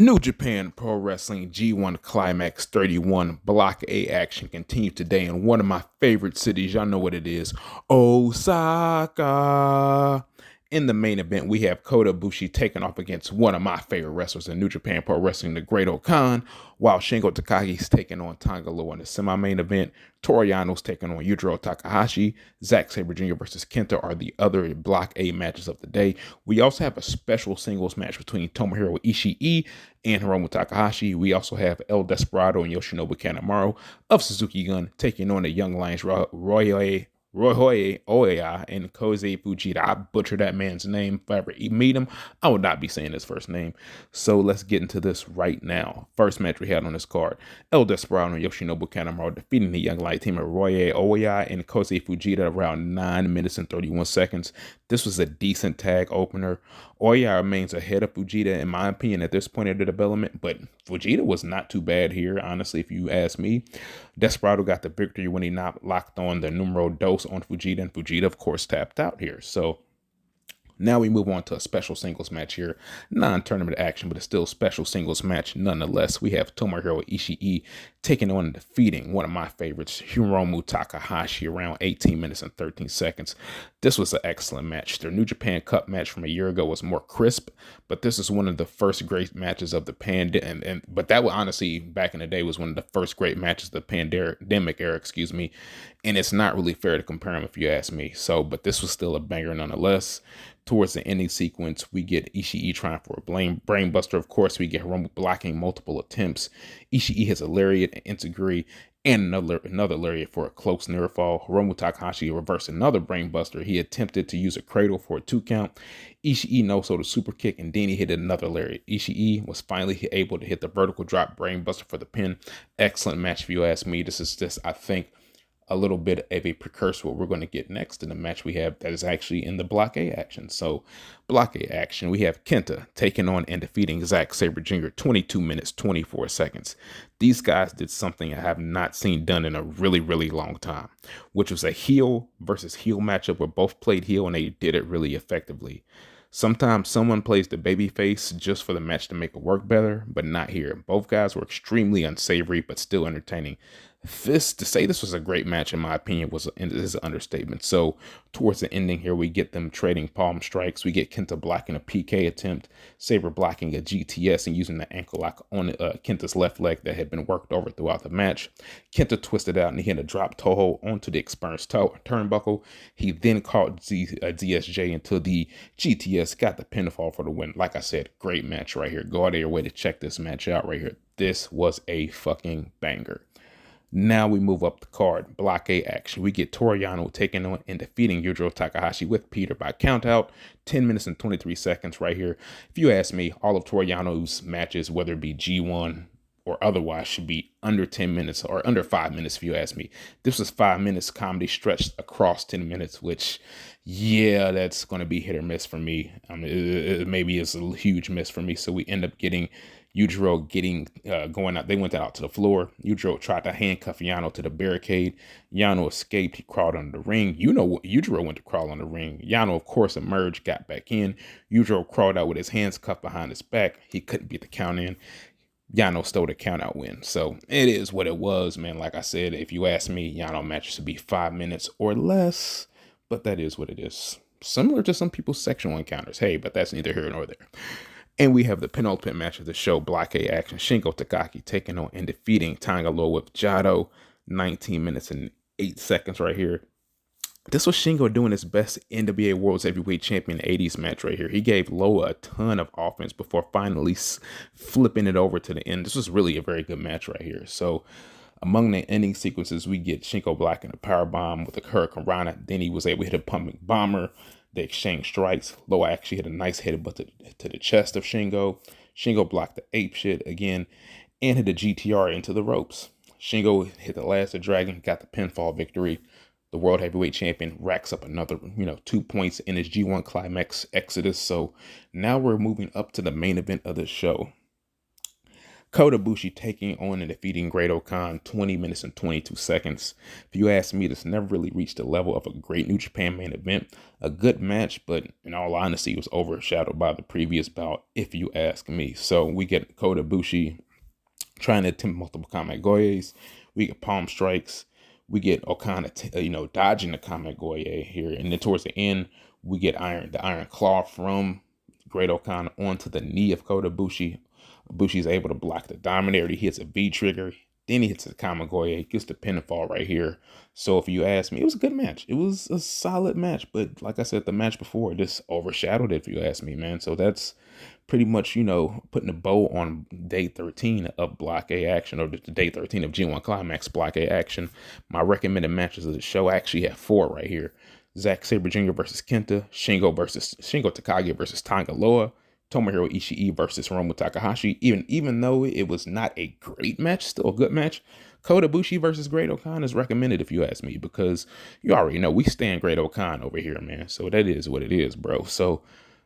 New Japan Pro Wrestling G1 Climax 31 Block A action continued today in one of my favorite cities. Y'all know what it is, Osaka. In the main event, we have Kota Ibushi taking off against one of my favorite wrestlers in New Japan Pro Wrestling, the Great Okan, while Shingo Takagi is taking on Tanga Loa in the semi-main event. Toriano's taking on Hiromu Takahashi. Zack Sabre Jr. versus Kenta are the other Block A matches of the day. We also have a special singles match between Tomohiro Ishii and Hiromu Takahashi. We also have El Desperado and Yoshinobu Kanemaru of Suzuki Gun taking on the Young Lions Roy Oya and Koze Fujita. I butchered that man's name. If I ever meet him, I would not be saying his first name. So let's get into this right now. First match we had on this card, El Desperado and Yoshinobu Kanemaru defeating the Young Lion team of Roy Oya and Koze Fujita around 9 minutes and 31 seconds. This was a decent tag opener. Oya remains ahead of Fujita, in my opinion, at this point of the development, but Fujita was not too bad here, honestly, if you ask me. Desperado got the victory when he locked on the numero dos on Fujita, and Fujita, of course, tapped out here. So now we move on to a special singles match here. Non-tournament action, but it's still a special singles match nonetheless. We have Tomohiro Ishii taking on and defeating one of my favorites, Hiromu Takahashi, around 18 minutes and 13 seconds. This was an excellent match. Their New Japan Cup match from a year ago was more crisp, but this is one of the first great matches of the pandemic. But that was honestly, back in the day, was one of the first great matches of the pandemic era, and it's not really fair to compare them if you ask me. So, but this was still a banger nonetheless. Towards the ending sequence, we get Ishii trying for a brainbuster. Of course, we get Hiromu blocking multiple attempts. Ishii has a lariat, an enziguri, and another lariat for a close near fall. Hiromu Takahashi reversed another brainbuster. He attempted to use a cradle for a 2 count. Ishii no-sold a super kick, and then he hit another lariat. Ishii was finally able to hit the vertical drop brainbuster for the pin. Excellent match if you ask me. This is just, I think, a little bit of a precursor to what we're going to get next in the match we have that is actually in the Block A action. So, Block A action, we have Kenta taking on and defeating Zack Sabre Jr. 22 minutes, 24 seconds. These guys did something I have not seen done in a really, really long time, which was a heel versus heel matchup where both played heel and they did it really effectively. Sometimes someone plays the babyface just for the match to make it work better, but not here. Both guys were extremely unsavory, but still entertaining. To say this was a great match, in my opinion, is an understatement. So towards the ending here, we get them trading palm strikes. We get Kenta blocking a PK attempt, Sabre blocking a GTS and using the ankle lock on Kenta's left leg that had been worked over throughout the match. Kenta twisted out and he hit a drop toe onto the experienced turnbuckle. He then caught DSJ into the GTS, got the pinfall for the win. Like I said, great match right here. Go out of your way to check this match out right here. This was a fucking banger. Now we move up the card. Block A action. We get Toriano taking on and defeating Yujiro Takahashi with Peter by countout. 10 minutes and 23 seconds right here. If you ask me, all of Toriano's matches, whether it be G1 or otherwise, should be under 10 minutes or under 5 minutes if you ask me. This was 5 minutes comedy stretched across 10 minutes, which, yeah, that's going to be hit or miss for me. Maybe it's a huge miss for me. So we end up getting Yujiro going out. They went out to the floor. Yujiro tried to handcuff Yano to the barricade. Yano escaped. He crawled under the ring. Yujiro went to crawl on the ring. Yano, of course, emerged, got back in. Yujiro crawled out with his hands cuffed behind his back. He couldn't beat the count in. Yano stole the count out win. So it is what it was, man. Like I said, if you ask me, Yano matches should be 5 minutes or less, but that is what it is. Similar to some people's sexual encounters. Hey, but that's neither here nor there. And we have the penultimate match of the show, Block A action. Shingo Takagi taking on and defeating Tanga Loa with Jado. 19 minutes and 8 seconds right here. This was Shingo doing his best NWA World Heavyweight Champion 80s match right here. He gave Loa a ton of offense before finally flipping it over to the end. This was really a very good match right here. So among the ending sequences, we get Shingo blocking a powerbomb with a Hurricane Rana. Then he was able to hit a pumping bomber. They exchanged strikes. Loa actually hit a nice headbutt to the chest of Shingo. Shingo blocked the ape shit again and hit a GTR into the ropes. Shingo hit the last of Dragon, got the pinfall victory. The World Heavyweight Champion racks up another, 2 points in his G1 Climax exodus. So now we're moving up to the main event of the show. Kota Ibushi taking on and defeating Great Okan 20 minutes and 22 seconds. If you ask me, this never really reached the level of a great New Japan main event. A good match, but in all honesty, it was overshadowed by the previous bout, if you ask me. So we get Kota Ibushi trying to attempt multiple Kamigoyes. We get palm strikes. We get Okada, dodging the Kamigoye here. And then towards the end, we get the iron claw from Great Okan onto the knee of Kota Ibushi. Ibushi's able to block the Dominator. He hits a V trigger. Then he hits the Kamigoye. Gets the pinfall right here. So if you ask me, it was a good match. It was a solid match. But like I said, the match before, this overshadowed it, if you ask me, man. So that's pretty much, putting a bow on day 13 of Block A action, or the day 13 of G1 Climax Block A action. My recommended matches of the show, I actually have 4 right here. Zack Sabre Jr. versus Kenta, Shingo Takagi versus Tanga Loa, Tomohiro Ishii versus Hiromu Takahashi. Even though it was not a great match, still a good match. Kota Ibushi versus Great Okan is recommended, if you ask me, because you already know we stand Great Okan over here, man. So that is what it is, bro. So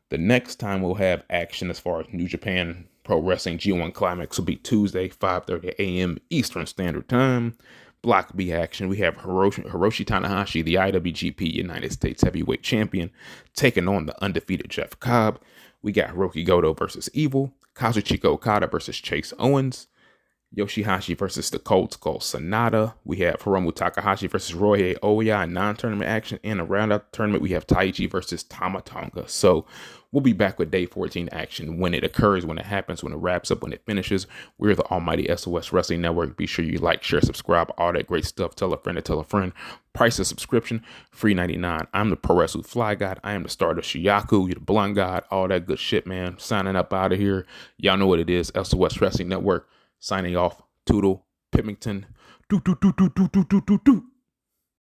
the next time we'll have action as far as New Japan Pro Wrestling G1 Climax will be Tuesday, 5:30 a.m. Eastern Standard Time. Block B action, we have Hiroshi Tanahashi, the IWGP United States Heavyweight Champion, taking on the undefeated Jeff Cobb. We got Hiroki Goto versus Evil, Kazuchika Okada versus Chase Owens, Yoshihashi versus the Cold Skull Sonata. We have Hiromu Takahashi versus Ryohei Oya in non-tournament action. And a round-out tournament, we have Taichi versus Tama Tonga. So we'll be back with Day 14 action when it occurs, when it happens, when it wraps up, when it finishes. We're the almighty SOS Wrestling Network. Be sure you like, share, subscribe, all that great stuff. Tell a friend to tell a friend. Price of subscription, free $99. I'm the Pro Wrestling Fly God. I am the star of Shiyaku. You're the Blonde God. All that good shit, man. Signing up out of here. Y'all know what it is. SOS Wrestling Network. Signing off, Toodle, Pimington. Do.